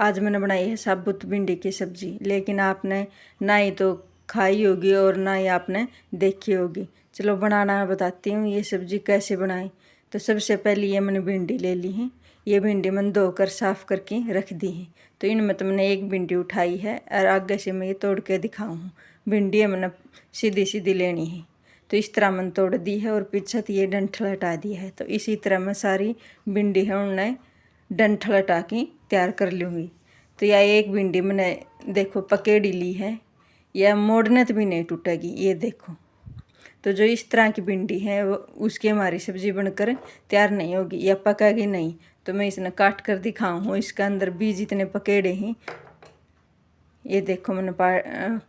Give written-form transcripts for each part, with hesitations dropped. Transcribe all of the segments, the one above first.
आज मैंने बनाई है साबुत भिंडी की सब्जी, लेकिन आपने ना ही तो खाई होगी और ना ही आपने देखी होगी। चलो बनाना बताती हूँ ये सब्जी कैसे बनाएं। तो सबसे पहले ये मैंने भिंडी ले ली है। ये भिंडी मैंने धोकर साफ़ करके रख दी है। तो इनमें तो मैंने एक भिंडी उठाई है और आगे से मैं ये तोड़ के दिखाऊँ। भिंडी मैंने सीधी सीधी लेनी है। तो इस तरह मैंने तोड़ दी है और पीछे ये डंठल हटा दिया है। तो इसी तरह मैं सारी भिंडी है उन्हें डंठल हटा के तैयार कर लूँगी। तो यह एक भिंडी मैंने देखो पकेड़ी ली है, यह मोड़ने तो भी नहीं टूटेगी। ये देखो, तो जो इस तरह की भिंडी है वो उसकी हमारी सब्ज़ी बनकर तैयार नहीं होगी या पकेगी नहीं। तो मैं इसने काट कर दिखाऊँ। इसके अंदर बीज इतने पकेड़े हैं। ये देखो मैंने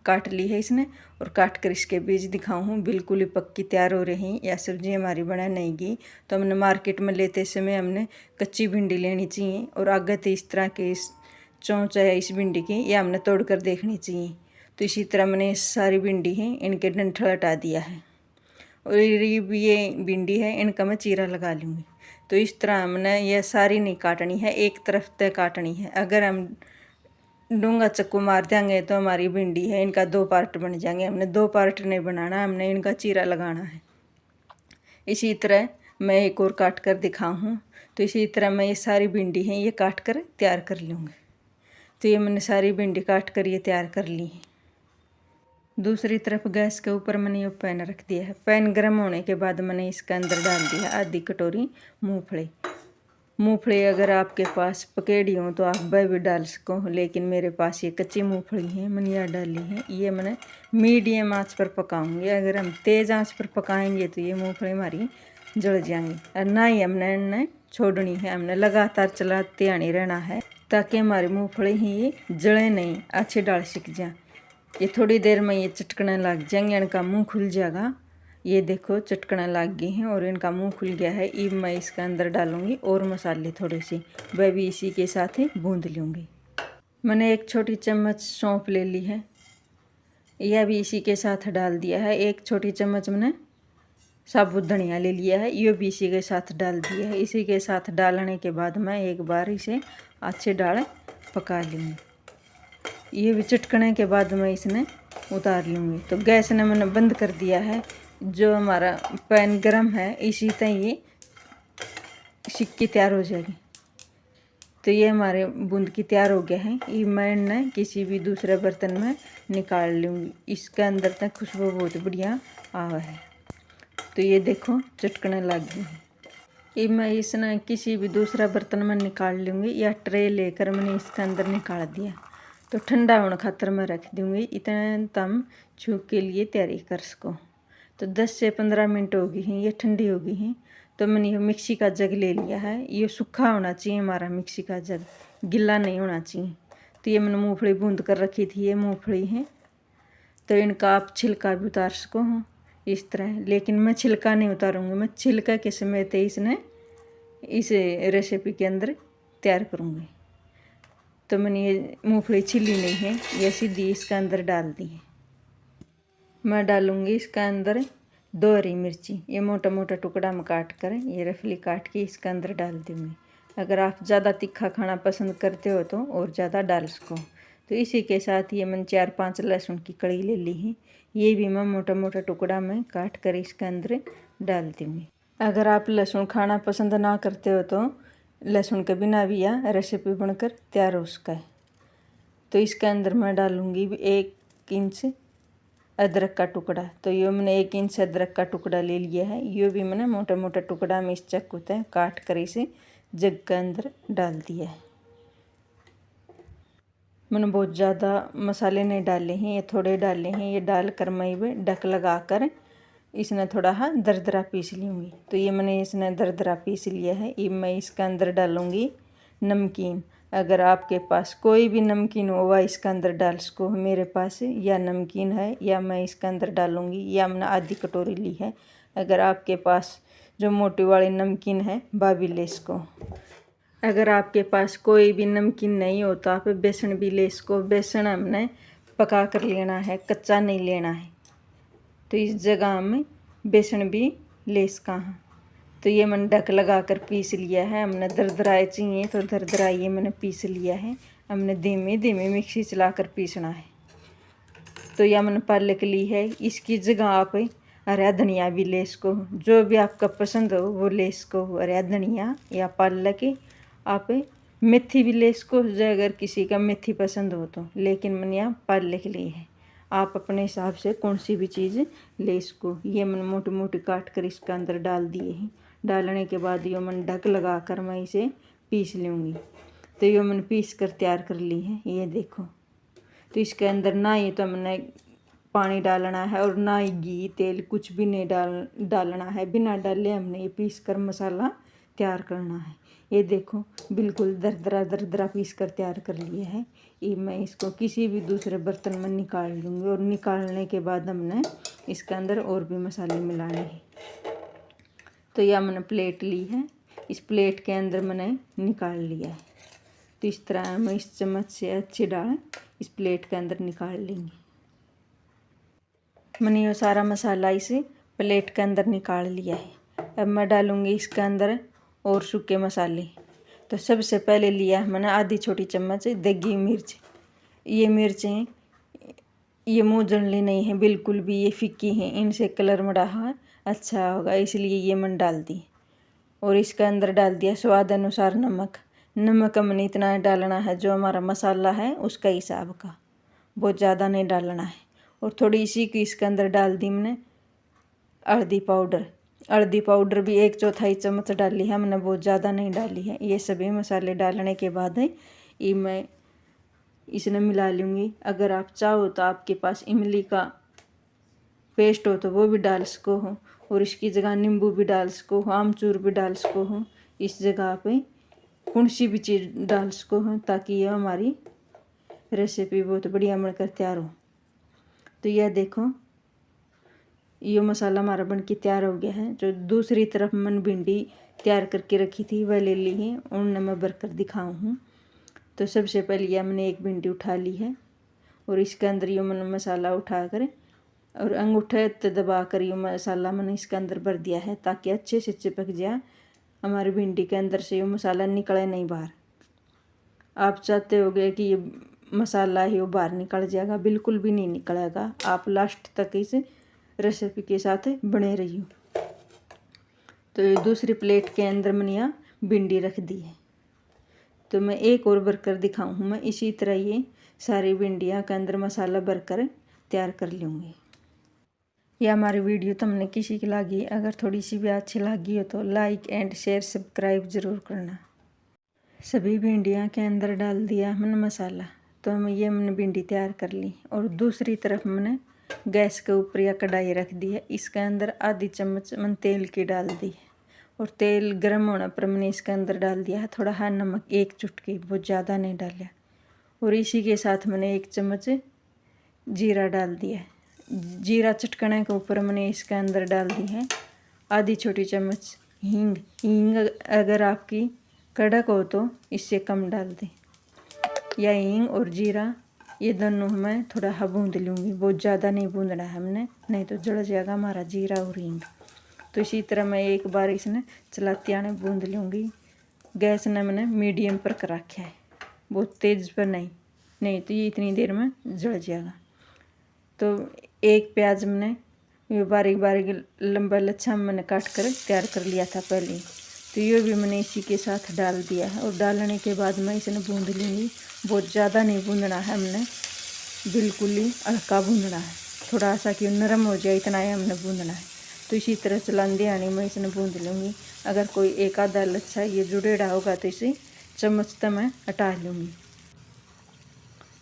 काट ली है इसने और काट कर इसके बीज दिखाऊँ। बिल्कुल ही पक्की तैयार हो रही हैं। यह सब्ज़ी हमारी बना नहीं गई। तो हमने मार्केट में लेते समय हमने कच्ची भिंडी लेनी चाहिए और आगे तो इस तरह के इस चोंच है इस भिंडी की, यह हमने तोड़ कर देखनी चाहिए। तो इसी तरह मैंने सारी भिंडी है इनके डंठल हटा दिया है और ये भिंडी है इनका मैं चीरा लगा लूँगी। तो इस तरह हमने यह सारी नहीं काटनी है, एक तरफ तय काटनी है। अगर हम डूंगा चक्कू मार देंगे तो हमारी भिंडी है इनका दो पार्ट बन जाएंगे। हमने दो पार्ट नहीं बनाना, हमने इनका चीरा लगाना है। इसी तरह मैं एक और काट कर दिखाऊँ। तो इसी तरह मैं ये सारी भिंडी है ये काट कर तैयार कर लूँगी। तो ये मैंने सारी भिंडी काट कर ये तैयार कर ली है। दूसरी तरफ गैस के ऊपर मैंने ये पैन रख दिया है। पैन गर्म होने के बाद मैंने इसके अंदर डाल दिया आधी कटोरी मूँगफली। मूँगफली अगर आपके पास पकेड़ी हो तो आप वह भी डाल सको, लेकिन मेरे पास ये कच्ची मूँगफली है, मैंने यह डाली है। ये मैंने मीडियम आंच पर पकाऊंगी। अगर हम तेज़ आंच पर पकाएंगे तो ये मूँगफली हमारी जल जाएंगी और ना ही हमने इन्हें छोड़नी है। हमने लगातार चलाते आने रहना है ताकि हमारी मूँगफली ही ये जले नहीं, अच्छे डाल सीख जाए। ये थोड़ी देर में ये चटकने लग जाएंगे, इनका मुँह खुल जाएगा। ये देखो चटकना लग गई हैं और इनका मुंह खुल गया है। अब मैं इसके अंदर डालूंगी और मसाले थोड़े से, वह भी इसी के साथ ही भूंद लूँगी। मैंने एक छोटी चम्मच सौंफ ले ली है, यह भी इसी के साथ डाल दिया है। एक छोटी चम्मच मैंने साबुत धनिया ले लिया है, ये भी इसी के साथ डाल दिया है। इसी के साथ डालने के बाद मैं एक बार इसे अच्छे डाल पका लूँगी। ये भी चटकने के बाद मैं इसने उतार लूँगी। तो गैस ने मैंने बंद कर दिया है। जो हमारा पैन गरम है इसी तरह ये सिक्की तैयार हो जाएगी। तो ये हमारे बूंद की तैयार हो गया है। ये मैं इन्हें किसी भी दूसरे बर्तन में निकाल लूँगी। इसके अंदर तक खुशबू बहुत बढ़िया आवा है। तो ये देखो चटकने लग गई है। ये मैं इसने किसी भी दूसरा बर्तन में निकाल लूँगी या ट्रे लेकर मैंने इसके अंदर निकाल दिया। तो ठंडा होने खातर मैं रख दूँगी, इतना तम छूक के लिए तैयारी कर सको। तो 10 से 15 मिनट हो गई हैं, ये ठंडी हो गई हैं। तो मैंने ये मिक्सी का जग ले लिया है। ये सूखा होना चाहिए हमारा मिक्सी का जग, गीला नहीं होना चाहिए। तो ये मैंने मूँगफली भूंद कर रखी थी, ये मूँगफली है। तो इनका आप छिलका भी उतार सको हो इस तरह, लेकिन मैं छिलका नहीं उतारूँगी। मैं छिलका के समेत इसने इस रेसिपी के अंदर तैयार करूँगी। तो मैंने ये मूँगफली छिली नहीं है, ये सीधी इसके अंदर डाल दी है। मैं डालूँगी इसके अंदर 2 हरी मिर्ची, ये मोटा मोटा टुकड़ा में काट कर ये रफली काट के इसके अंदर डाल दूँगी। अगर आप ज़्यादा तीखा खाना पसंद करते हो तो और ज़्यादा डाल सको। तो इसी के साथ ये मैंने 4-5 लहसुन की कड़ी ले ली है, ये भी मैं मोटा मोटा टुकड़ा में काट कर इसके अंदर डाल दूँगी। अगर आप लहसुन खाना पसंद ना करते हो तो लहसुन के बिना भी यह रेसिपी बनकर तैयार हो सका है। तो इसके अंदर मैं डालूँगी 1 इंच अदरक का टुकड़ा। तो ये मैंने 1 इंच अदरक का टुकड़ा ले लिया है। ये भी मैंने मोटा मोटा टुकड़ा में इस चाकू से काट कर इसे जग के अंदर डाल दिया है। मैंने बहुत ज़्यादा मसाले नहीं डाले हैं, ये थोड़े डाले हैं। ये डाल कर मैं भी ढक लगा कर इसने थोड़ा दरदरा पीस लूँगी। तो ये मैंने इसने दरदरा पीस लिया है। ये मैं इसके अंदर डालूँगी नमकीन। अगर आपके पास कोई भी नमकीन हो वह इसके अंदर डाल सको। मेरे पास या नमकीन है या मैं इसके अंदर डालूँगी, या मैंने आधी कटोरी ली है। अगर आपके पास जो मोटी वाली नमकीन है वह भी ले सको। अगर आपके पास कोई भी नमकीन नहीं हो तो आप बेसन भी ले सको। बेसन हमने पका कर लेना है, कच्चा नहीं लेना है। तो इस जगह में बेसन भी ले सका है। तो ये मैंने ढक लगा कर पीस लिया है। हमने दरदराए चाहिए तो दरदरा ये मैंने पीस लिया है। हमने धीमी धीमी मिक्सी चलाकर पीसना है। तो यह मैंने पालक ली है, इसकी जगह आप हरा धनिया भी ले इसको, जो भी आपका पसंद हो वो ले इसको, हरा धनिया या पालक। आप मेथी भी ले इसको, जो अगर किसी का मेथी पसंद हो तो, लेकिन मैंने यहाँ पालक ली है। आप अपने हिसाब से कौन सी भी चीज़ ले इसको। ये मैंने मोटी मोटी काट कर इसके अंदर डाल दिए हैं। डालने के बाद ये मैंने ढक लगा कर मैं इसे पीस लूँगी। तो ये मैंने पीस कर तैयार कर ली है, ये देखो। तो इसके अंदर ना ही तो मैंने पानी डालना है और ना ही घी तेल कुछ भी नहीं डालना है। बिना डाले हमने ये पीस कर मसाला तैयार करना है। ये देखो बिल्कुल दरदरा पीस कर तैयार कर लिया है। ये मैं इसको किसी भी दूसरे बर्तन में निकाल लूँगी और निकालने के बाद हमने इसके अंदर और भी मसाले मिलाने हैं। तो यह मैंने प्लेट ली है, इस प्लेट के अंदर मैंने निकाल लिया है। तो इस तरह हम इस चम्मच से अच्छी डाल इस प्लेट के अंदर निकाल लेंगे। मैंने ये सारा मसाला इस प्लेट के अंदर निकाल लिया है। अब मैं डालूँगी इसके अंदर और सूखे मसाले। तो सबसे पहले लिया मैंने आधी छोटी चम्मच दगी मिर्च। ये मिर्चें ये मुँह जलनी नहीं है बिल्कुल भी, ये फीकी हैं, इनसे कलर मड़ा अच्छा होगा, इसलिए ये मैंने डाल दी। और इसके अंदर डाल दिया स्वाद अनुसार नमक। नमक हमने इतना डालना है जो हमारा मसाला है उसका हिसाब का, बहुत ज़्यादा नहीं डालना है। और थोड़ी सी की इसके अंदर डाल दी मैंने हल्दी पाउडर। हल्दी पाउडर भी 1/4 चम्मच डाली है हमने, बहुत ज़्यादा नहीं डाली है। ये सभी मसाले डालने के बाद ये मैं इसने मिला लूँगी। अगर आप चाहो तो आपके पास इमली का पेस्ट हो तो वो भी डाल सको हो, और इसकी जगह नींबू भी डाल सको हो, आमचूर भी डाल सको हो। इस जगह पे कौन सी भी चीज़ डाल सको हो, ताकि यह हमारी रेसिपी बहुत बढ़िया बनकर तैयार हो। तो यह देखो ये मसाला हमारा बन के तैयार हो गया है। जो दूसरी तरफ मैंने भिंडी तैयार करके रखी थी वह ले ली है, उन्हें मैं भरकर दिखाऊँ हूँ। तो सबसे पहले यह मैंने एक भिंडी उठा ली है और इसके अंदर ये मैंने मसाला उठाकर और अंगूठे दबा कर ये मसाला मैंने इसके अंदर भर दिया है, ताकि अच्छे से चिपक जाए हमारी भिंडी के अंदर से ये मसाला निकले नहीं बाहर। आप चाहते होगे कि ये मसाला है वो बाहर निकल जाएगा, बिल्कुल भी नहीं निकलेगा। आप लास्ट तक इस रेसिपी के साथ बने रहिए। तो ये दूसरी प्लेट के अंदर मैंने यहाँ भिंडी रख दी है। तो मैं एक और भरकर दिखाऊँ हूँ। मैं इसी तरह ये सारी भिंडियाँ के अंदर मसाला भरकर तैयार कर लूँगी। यह हमारी वीडियो तुमने किसी की लगी, अगर थोड़ी सी भी अच्छी लगी हो तो लाइक एंड शेयर सब्सक्राइब ज़रूर करना। सभी भिंडियाँ के अंदर डाल दिया मैंने मसाला। तो मैंने भिंडी तैयार कर ली और दूसरी तरफ मैंने गैस के ऊपर या कढ़ाई रख दी है। इसके अंदर आधी चम्मच मैंने तेल की डाल दी है और तेल गर्म होने पर मैंने इसके अंदर डाल दिया है थोड़ा हाँ नमक, 1 चुटकी, बहुत ज़्यादा नहीं डाला। और इसी के साथ मैंने 1 चम्मच जीरा डाल दिया है। जीरा चटकने के ऊपर मैंने इसके अंदर डाल दी है आधी छोटी चम्मच हींग। हींग अगर आपकी कड़क हो तो इससे कम डाल दें। या हींग और जीरा ये दोनों मैं थोड़ा भूंद लूँगी, बहुत ज़्यादा नहीं भूंदना है हमने, नहीं तो जल जाएगा हमारा जीरा और हींग। तो इसी तरह मैं एक बार इसने चलाते आने भूंद लूँगी। गैस ने मैंने मीडियम पर कर रखा है, बहुत तेज़ पर नहीं तो ये इतनी देर में जल जाएगा। तो एक प्याज मैंने ये बारीक बारीक लंबा लच्छा मैंने काट कर तैयार कर लिया था पहले। तो ये भी मैंने इसी के साथ डाल दिया है और डालने के बाद मैं इसे भूंद लूँगी। बहुत ज़्यादा नहीं भूनना है हमने, बिल्कुल ही हल्का भूनना है, थोड़ा सा कि नरम हो जाए इतना ही हमने भूनना है। तो इसी तरह चलाते आने मैं इसे भूंद लूँगी। अगर कोई एक आधा लच्छा ये जुड़ेड़ा होगा तो इसे चम्मच से मैं हटा लूँगी।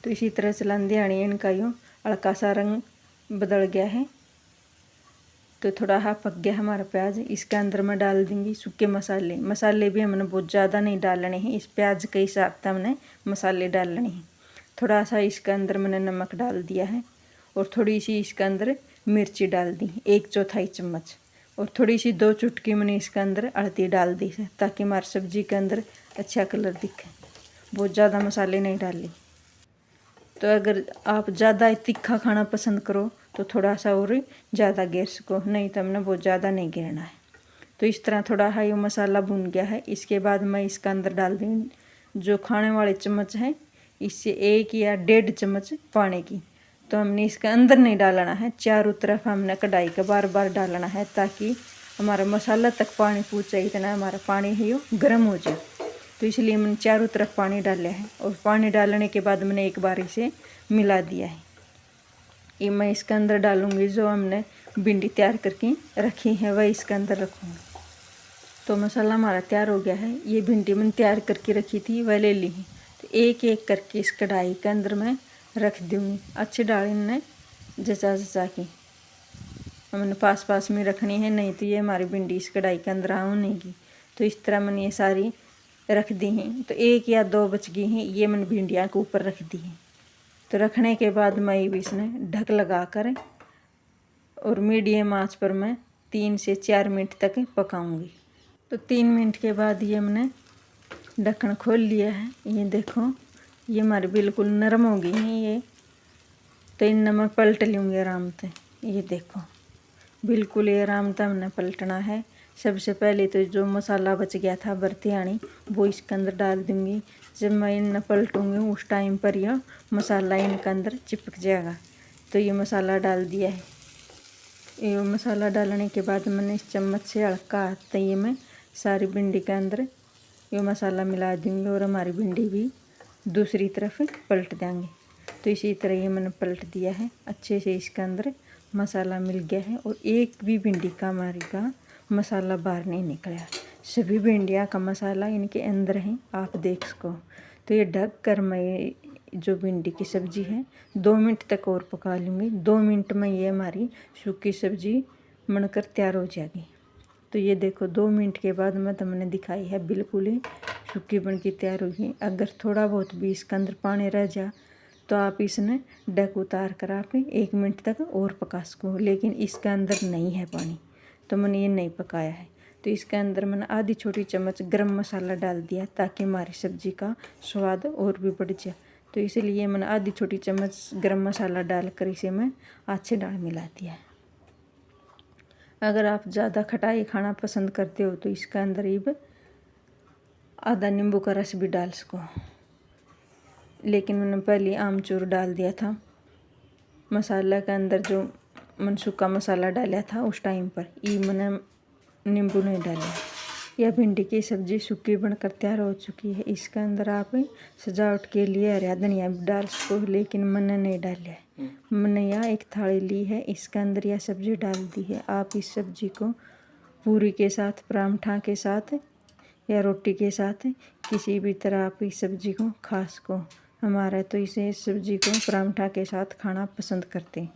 तो इसी तरह चलाते आने इनका यूँ हल्का सा रंग बदल गया है। तो थोड़ा पक गया हमारा प्याज। इसके अंदर मैं डाल दूँगी सूखे मसाले। मसाले भी हमने बहुत ज़्यादा नहीं डालने हैं, इस प्याज के हिसाब से हमने मसाले डालने हैं। थोड़ा सा इसके अंदर मैंने नमक डाल दिया है और थोड़ी सी इसके अंदर मिर्ची डाल दी 1/4 चम्मच और थोड़ी सी 2 चुटकी मैंने इसके अंदर हल्दी डाल दी है, ताकि हमारी सब्जी के अंदर अच्छा कलर दिखे। बहुत ज़्यादा मसाले नहीं डाले। तो अगर आप ज़्यादा तीखा खाना पसंद करो तो थोड़ा सा और ज़्यादा घेर सको, नहीं तो हमने बहुत ज़्यादा नहीं घेरना है। तो इस तरह थोड़ा ये मसाला भून गया है। इसके बाद मैं इसके अंदर डाल दूँ जो खाने वाले चम्मच है इससे 1 या 1.5 चम्मच पानी की। तो हमने इसका अंदर नहीं डालना है, चारों तरफ हमने कढ़ाई का बार बार डालना है ताकि हमारा मसाला तक पानी पूछे, इतना हमारा पानी है वो गर्म हो जाए। तो इसलिए मैंने चारों तरफ पानी डाला है और पानी डालने के बाद मैंने एक बार इसे मिला दिया है। ये मैं इसके अंदर डालूँगी, जो हमने भिंडी तैयार करके रखी है वह इसके अंदर रखूँगी। तो मसाला हमारा तैयार हो गया है। ये भिंडी मैंने तैयार करके रखी थी वह ले ली है। तो एक एक करके इस कढ़ाई के अंदर मैं रख दूँगी। अच्छी डाली ने जचा जचा के हमने पास पास में रखनी है, नहीं तो ये हमारी भिंडी इस कढ़ाई के अंदर आऊँगी। तो इस तरह मैंने ये सारी रख दी हैं। तो 1 या 2 बच गई हैं, ये मैंने भिंडियाँ के ऊपर रख दी हैं। तो रखने के बाद मैं भी इसमें ढक लगा कर और मीडियम आंच पर मैं 3 से 4 मिनट तक पकाऊंगी। तो 3 मिनट के बाद ये मैंने ढक्कन खोल लिया है। ये देखो ये हमारी बिल्कुल नरम हो गई हैं ये। तो इनमें मैं पलट लूँगी आराम से। ये देखो बिल्कुल ये आराम से हमने पलटना है। सबसे पहले तो जो मसाला बच गया था बरतियानी वो इसके अंदर डाल दूँगी। जब मैं इन पलटूँगी उस टाइम पर यह मसाला इनके अंदर चिपक जाएगा। तो ये मसाला डाल दिया है। ये मसाला डालने के बाद मैंने इस चम्मच से हल्का हाथ ये मैं सारी भिंडी के अंदर ये मसाला मिला दूँगी और हमारी भिंडी भी दूसरी तरफ पलट देंगे। तो इसी तरह ये मैंने पलट दिया है। अच्छे से इसके अंदर मसाला मिल गया है और एक भी भिंडी का हमारी का मसाला बाहर नहीं निकला। सभी भिंडियाँ का मसाला इनके अंदर है, आप देख सको। तो ये ढक कर मैं जो भिंडी की सब्ज़ी है 2 मिनट तक और पका लूँगी। 2 मिनट में ये हमारी सूखी सब्ज़ी बनकर तैयार हो जाएगी। तो ये देखो 2 मिनट के बाद मैं तुमने दिखाई है बिल्कुल ही सूखी बन के तैयार होगी। अगर थोड़ा बहुत भी इसके अंदर पानी रह जा तो आप इसने ढक उतार कर आप 1 मिनट तक और पका सको, लेकिन इसके अंदर नहीं है पानी तो मैंने ये नहीं पकाया है। तो इसके अंदर मैंने आधी छोटी चम्मच गरम मसाला डाल दिया ताकि हमारी सब्ज़ी का स्वाद और भी बढ़ जाए। तो इसलिए मैंने आधी छोटी चम्मच गरम मसाला डालकर इसे मैं अच्छे डाल मिला दिया है। अगर आप ज़्यादा खटाई खाना पसंद करते हो तो इसके अंदर ही आधा नींबू का रस भी डाल सको, लेकिन मैंने पहले आमचूर डाल दिया था मसाला के अंदर। जो मैंने सूखा मसाला डाला था उस टाइम पर ये मैंने नींबू नहीं डाला। यह भिंडी की सब्ज़ी सूखी बनकर तैयार हो चुकी है। इसके अंदर आप सजावट के लिए हरा धनिया भी डाल सको, लेकिन मैंने नहीं डाला है। मैंने यहाँ एक थाली ली है, इसके अंदर यह सब्ज़ी डाल दी है। आप इस सब्ज़ी को पूरी के साथ, पराठा के साथ या रोटी के साथ किसी भी तरह आप इस सब्ज़ी को खा सको। हमारा तो इसे सब्ज़ी को पराठा के साथ खाना पसंद करते हैं।